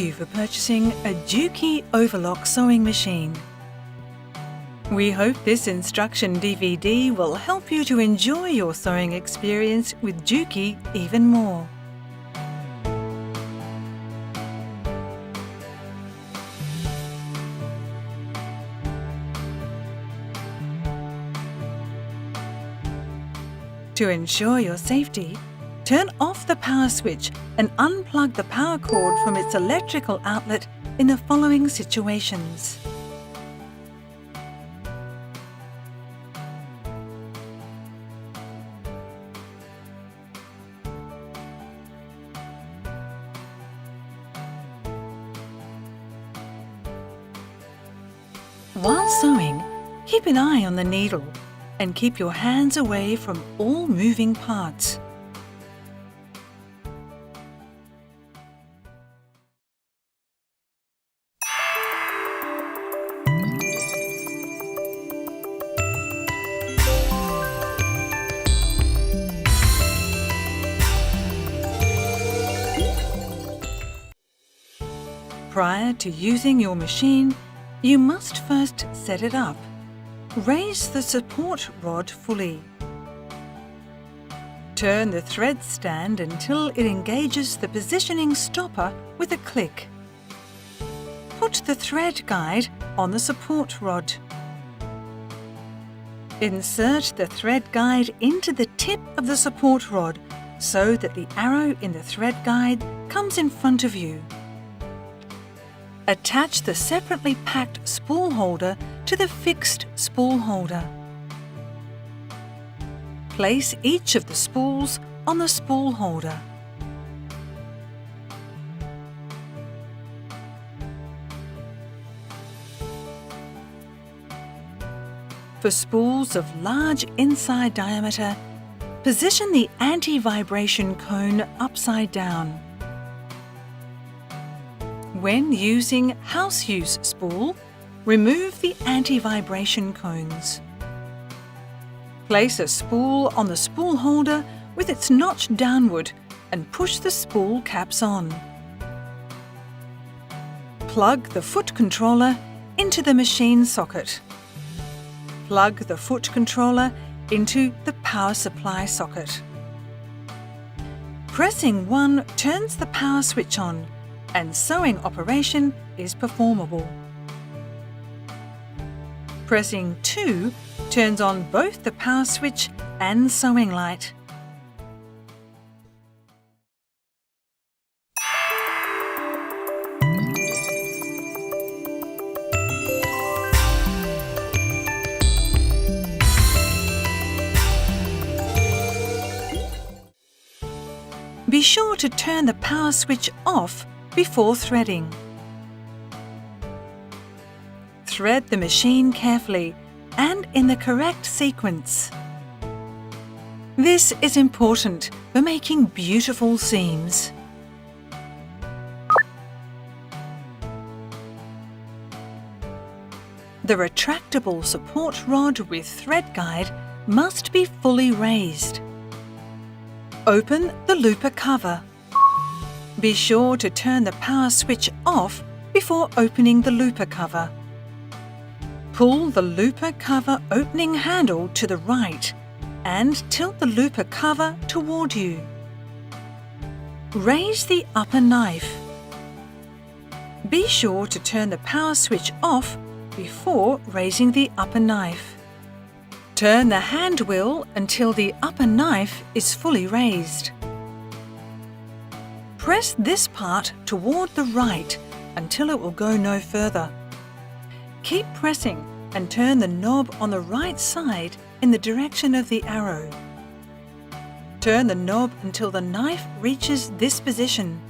you for purchasing a JUKI overlock sewing machine. We hope this instruction DVD will help you to enjoy your sewing experience with JUKI even more. To ensure your safety, turn off the power switch and unplug the power cord from its electrical outlet in the following situations. While sewing, keep an eye on the needle and keep your hands away from all moving parts. Prior to using your machine, you must first set it up. Raise the support rod fully. Turn the thread stand until it engages the positioning stopper with a click. Put the thread guide on the support rod. Insert the thread guide into the tip of the support rod so that the arrow in the thread guide comes in front of you. Attach the separately packed spool holder to the fixed spool holder. Place each of the spools on the spool holder. For spools of large inside diameter, position the anti-vibration cone upside down. When using house use spool, remove the anti-vibration cones. Place a spool on the spool holder with its notch downward and push the spool caps on. Plug the foot controller into the machine socket. Plug the foot controller into the power supply socket. Pressing 1 turns the power switch on, and sewing operation is performable. Pressing 2 turns on both the power switch and sewing light. Be sure to turn the power switch off before threading. Thread the machine carefully and in the correct sequence. This is important for making beautiful seams. The retractable support rod with thread guide must be fully raised. Open the looper cover. Be sure to turn the power switch off before opening the looper cover. Pull the looper cover opening handle to the right and tilt the looper cover toward you. Raise the upper knife. Be sure to turn the power switch off before raising the upper knife. Turn the hand wheel until the upper knife is fully raised. Press this part toward the right until it will go no further. Keep pressing and turn the knob on the right side in the direction of the arrow. Turn the knob until the knife reaches this position.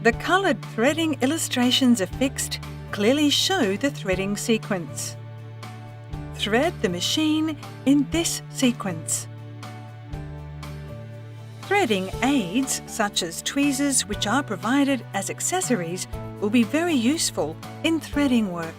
The coloured threading illustrations affixed clearly show the threading sequence. Thread the machine in this sequence. Threading aids, such as tweezers which are provided as accessories, will be very useful in threading work.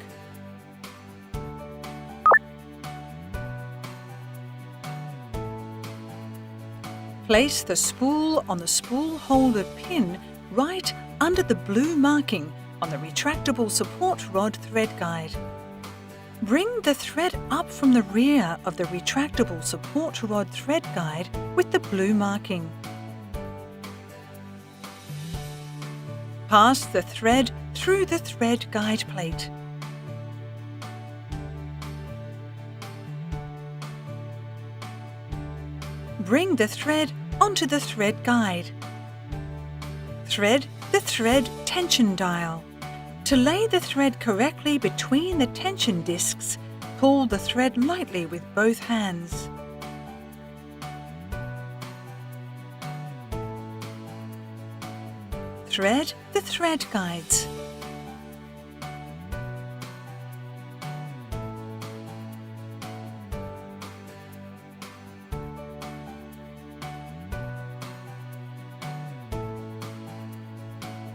Place the spool on the spool holder pin right under the blue marking on the retractable support rod thread guide. Bring the thread up from the rear of the retractable support rod thread guide with the blue marking. Pass the thread through the thread guide plate. Bring the thread onto the thread guide. Thread the thread tension dial. To lay the thread correctly between the tension discs, pull the thread lightly with both hands. Thread the thread guides.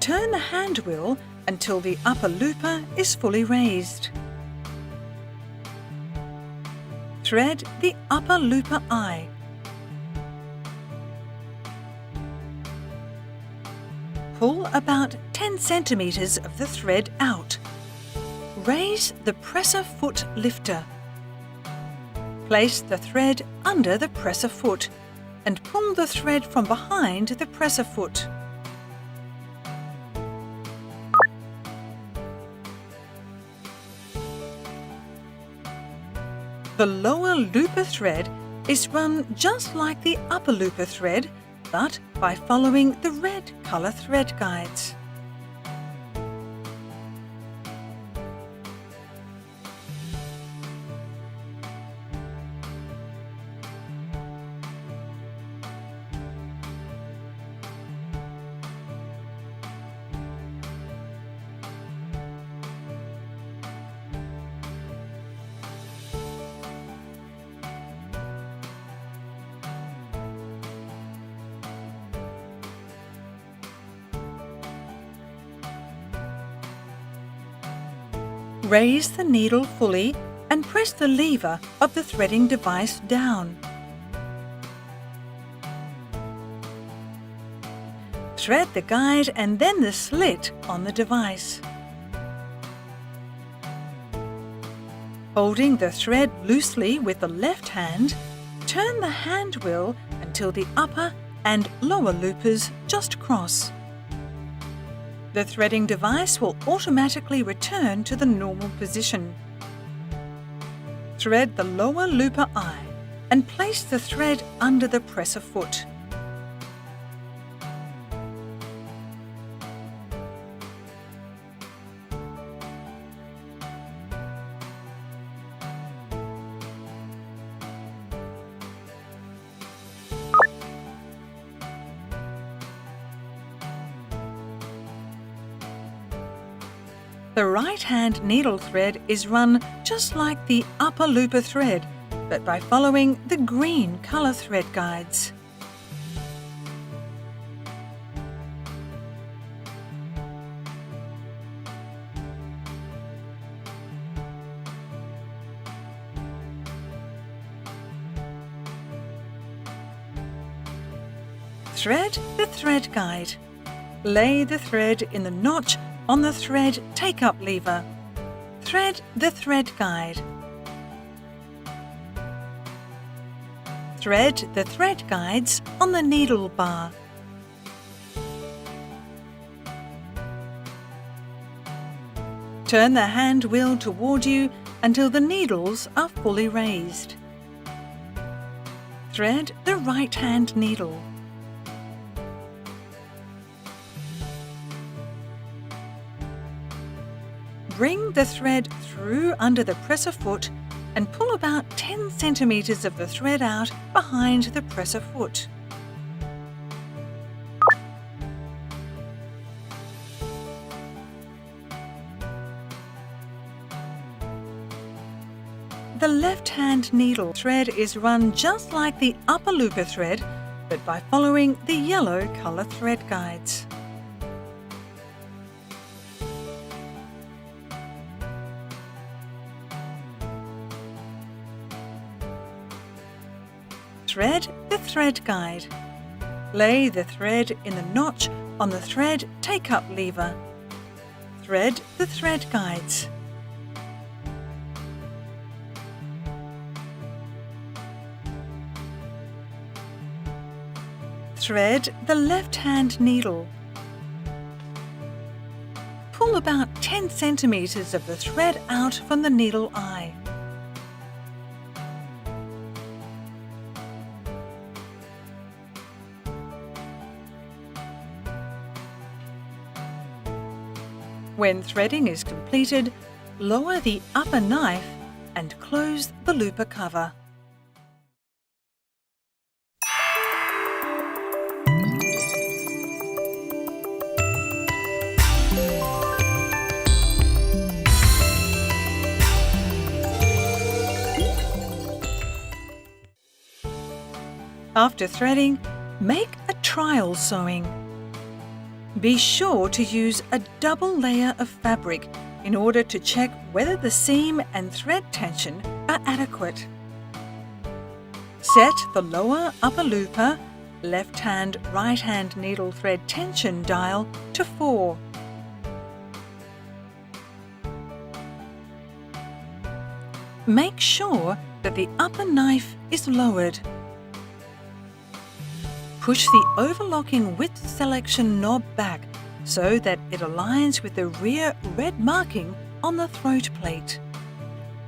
Turn the hand wheel until the upper looper is fully raised. Thread the upper looper eye. Pull about 10 centimeters of the thread out. Raise the presser foot lifter. Place the thread under the presser foot and pull the thread from behind the presser foot. The lower looper thread is run just like the upper looper thread, but by following the red colour thread guides. Raise the needle fully and press the lever of the threading device down. Thread the guide and then the slit on the device. Holding the thread loosely with the left hand, turn the hand wheel until the upper and lower loopers just cross. The threading device will automatically return to the normal position. Thread the lower looper eye and place the thread under the presser foot. The right-hand needle thread is run just like the upper looper thread, but by following the green colour thread guides. Thread the thread guide. Lay the thread in the notch on the thread take-up lever. Thread the thread guide. Thread the thread guides on the needle bar. Turn the hand wheel toward you until the needles are fully raised. Thread the right-hand needle. Bring the thread through under the presser foot and pull about 10 centimeters of the thread out behind the presser foot. The left-hand needle thread is run just like the upper looper thread, but by following the yellow colour thread guides. Thread the thread guide. Lay the thread in the notch on the thread take-up lever. Thread the thread guides. Thread the left-hand needle. Pull about 10 centimeters of the thread out from the needle eye. When threading is completed, lower the upper knife and close the looper cover. After threading, make a trial sewing. Be sure to use a double layer of fabric in order to check whether the seam and thread tension are adequate. Set the lower upper looper, left-hand, right-hand needle thread tension dial to 4. Make sure that the upper knife is lowered. Push the overlocking width selection knob back so that it aligns with the rear red marking on the throat plate.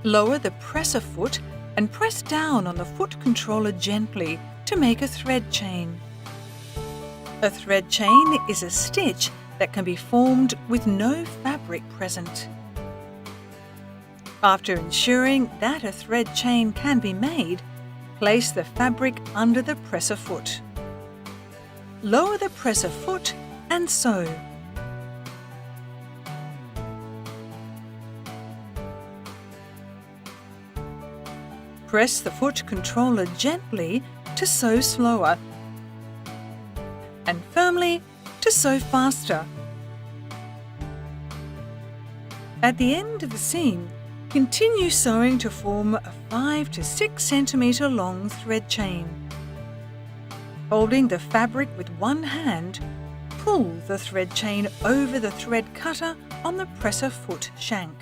Lower the pressarfot and press down on the foot controller gently to make a thread chain. A thread chain is a stitch that can be formed with no fabric present. After ensuring that a thread chain can be made, place the fabric under the pressarfot. Lower the pressarfot and sew. Press the foot controller gently to sew slower and firmly to sew faster. At the end of the seam, continue sewing to form a 5 to 6 centimeter long thread chain. Holding the fabric with one hand, pull the thread chain over the thread cutter on the pressarfot shank.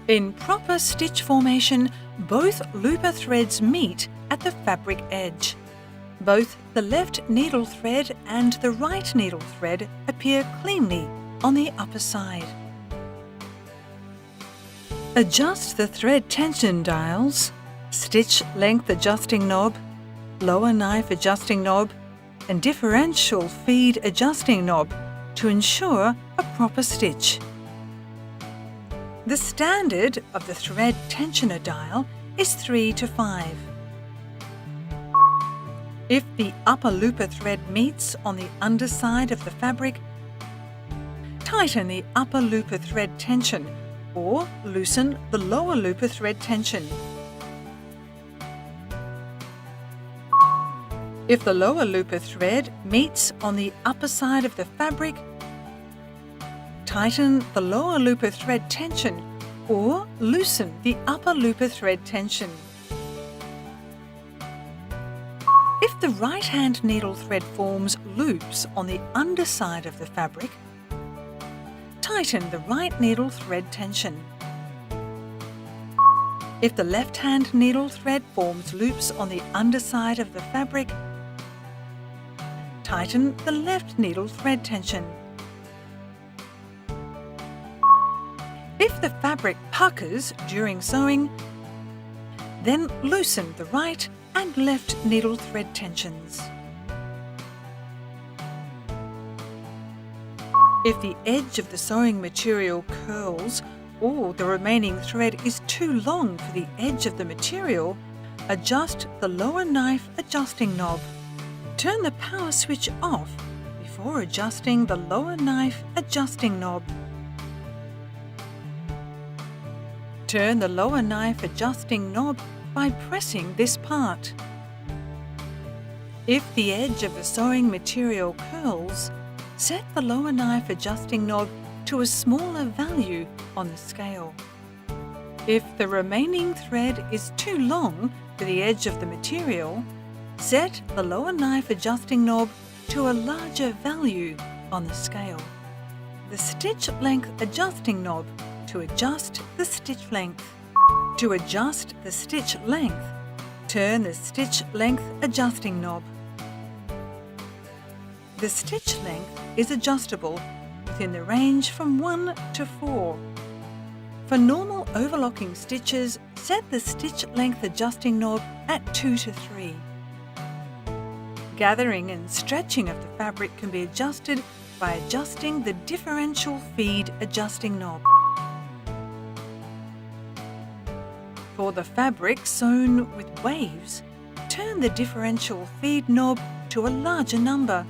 In proper stitch formation, both looper threads meet at the fabric edge. Both the left needle thread and the right needle thread appear cleanly on the upper side. Adjust the thread tension dials, stitch length adjusting knob, lower knife adjusting knob, and differential feed adjusting knob to ensure a proper stitch. The standard of the thread tensioner dial is 3 to 5. If the upper looper thread meets on the underside of the fabric, tighten the upper looper thread tension or loosen the lower looper thread tension. If the lower looper thread meets on the upper side of the fabric, tighten the lower looper thread tension or loosen the upper looper thread tension. If the right-hand needle thread forms loops on the underside of the fabric, tighten the right needle thread tension. If the left-hand needle thread forms loops on the underside of the fabric, tighten the left needle thread tension. If the fabric puckers during sewing, then loosen the right and left needle thread tensions. If the edge of the sewing material curls or the remaining thread is too long for the edge of the material, adjust the lower knife adjusting knob. Turn the power switch off before adjusting the lower knife adjusting knob. Turn the lower knife adjusting knob by pressing this part. If the edge of the sewing material curls, set the lower knife adjusting knob to a smaller value on the scale. If the remaining thread is too long for the edge of the material, set the lower knife adjusting knob to a larger value on the scale. The stitch length adjusting knob to adjust the stitch length. To adjust the stitch length, turn the stitch length adjusting knob. The stitch length is adjustable within the range from 1 to 4. For normal overlocking stitches, set the stitch length adjusting knob at 2 to 3. Gathering and stretching of the fabric can be adjusted by adjusting the differential feed adjusting knob. For the fabric sewn with waves, turn the differential feed knob to a larger number.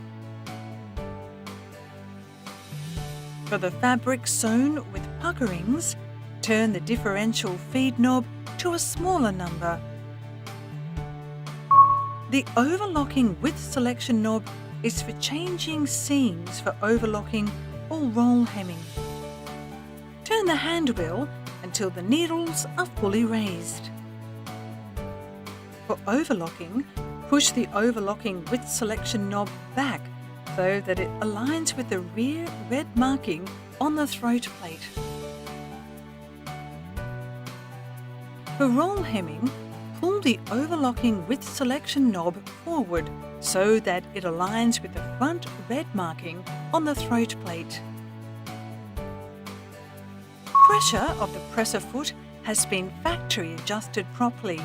For the fabric sewn with puckerings, turn the differential feed knob to a smaller number. The overlocking width selection knob is for changing seams for overlocking or roll hemming. Turn the hand wheel until the needles are fully raised. For overlocking, push the overlocking width selection knob back so that it aligns with the rear red marking on the throat plate. For roll hemming, pull the overlocking width selection knob forward so that it aligns with the front red marking on the throat plate. Pressure of the pressarfot has been factory adjusted properly.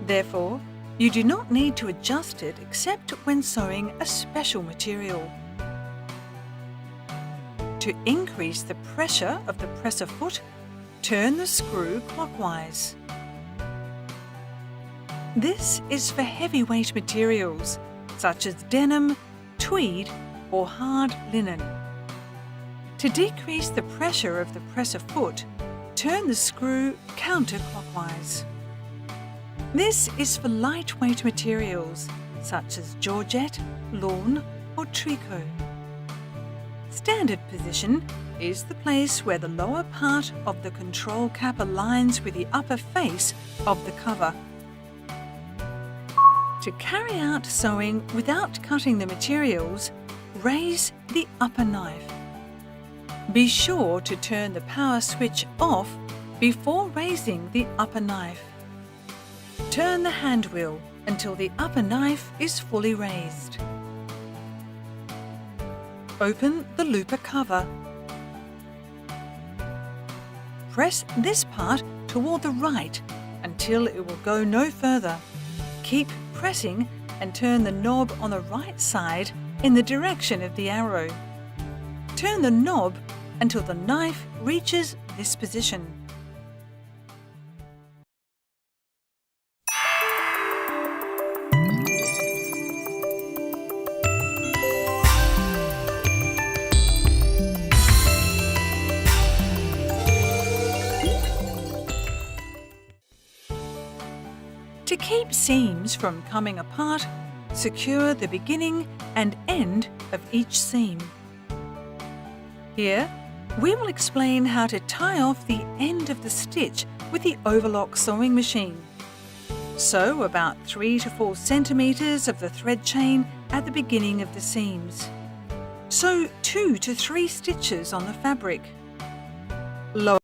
Therefore, you do not need to adjust it except when sewing a special material. To increase the pressure of the pressarfot, turn the screw clockwise. This is for heavyweight materials such as denim, tweed or hard linen. To decrease the pressure of the pressarfot, turn the screw counterclockwise. This is for lightweight materials such as georgette, lawn or tricot. Standard position is the place where the lower part of the control cap aligns with the upper face of the cover. To carry out sewing without cutting the materials, raise the upper knife. Be sure to turn the power switch off before raising the upper knife. Turn the hand wheel until the upper knife is fully raised. Open the looper cover. Press this part toward the right until it will go no further. Keep pressing and turn the knob on the right side in the direction of the arrow. Turn the knob until the knife reaches this position. To keep seams from coming apart, secure the beginning and end of each seam. Here, we will explain how to tie off the end of the stitch with the overlock sewing machine. Sew about 3 to 4 centimeters of the thread chain at the beginning of the seams. Sew 2 to 3 stitches on the fabric. Lower